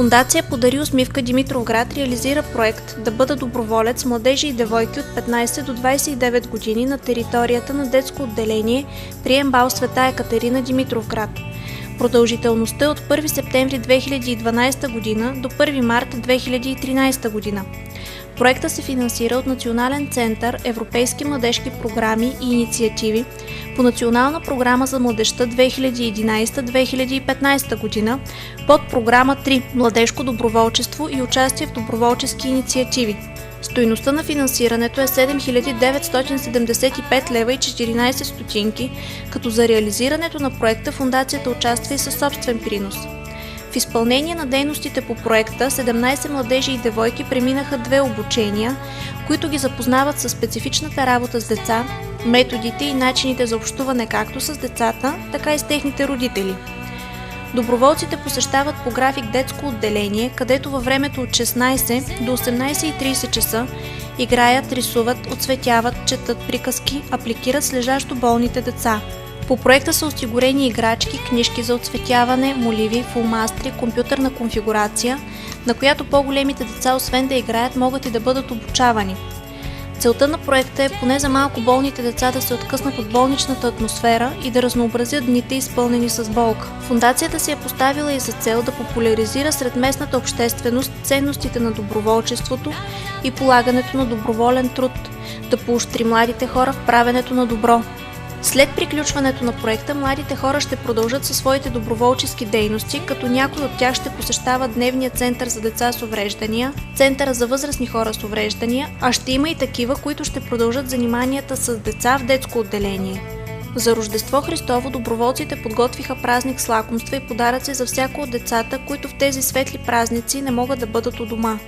Фондация "Подари усмивка" Димитровград реализира проект "Да бъда доброволец" младежи и девойки от 15 до 29 години на територията на детско отделение Прием бал Света Екатерина, Димитровград. Продължителността е от 1 септември 2012 г. до 1 март 2013 г. Проектът се финансира от Национален център Европейски младежки програми и инициативи по Национална програма за младежта 2011-2015 г. под програма 3 "Младежко доброволчество и участие в доброволчески инициативи". Стойността на финансирането е 7975 лева и 14 стотинки, като за реализирането на проекта фондацията участва и със собствен принос. В изпълнение на дейностите по проекта 17 младежи и девойки преминаха 2 обучения, които ги запознават със специфичната работа с деца, методите и начините за общуване както с децата, така и с техните родители. Доброволците посещават по график детско отделение, където във времето от 16 до 18:30 часа играят, рисуват, оцветяват, четат приказки, апликират с лежащо болните деца. По проекта са осигурени играчки, книжки за оцветяване, моливи, фломастри, компютърна конфигурация, на която по-големите деца освен да играят могат и да бъдат обучавани. Целта на проекта е поне за малко болните деца да се откъснат от болничната атмосфера и да разнообразят дните, изпълнени с болка. Фондацията си е поставила и за цел да популяризира сред местната общественост ценностите на доброволчеството и полагането на доброволен труд, да поощри младите хора в правенето на добро. След приключването на проекта, младите хора ще продължат със своите доброволчески дейности, като някои от тях ще посещават дневния център за деца с увреждания, центъра за възрастни хора с увреждания, а ще има и такива, които ще продължат заниманията с деца в детско отделение. За Рождество Христово доброволците подготвиха празник с лакомства и подаръци за всяко от децата, които в тези светли празници не могат да бъдат у дома.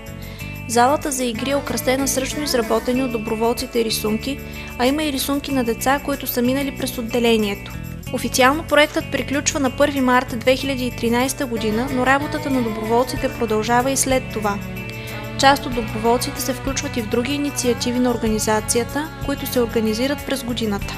Залата за игри е украсена с ръчно изработени от доброволците рисунки, а има и рисунки на деца, които са минали през отделението. Официално проектът приключва на 1 марта 2013 г., но работата на доброволците продължава и след това. Част от доброволците се включват и в други инициативи на организацията, които се организират през годината.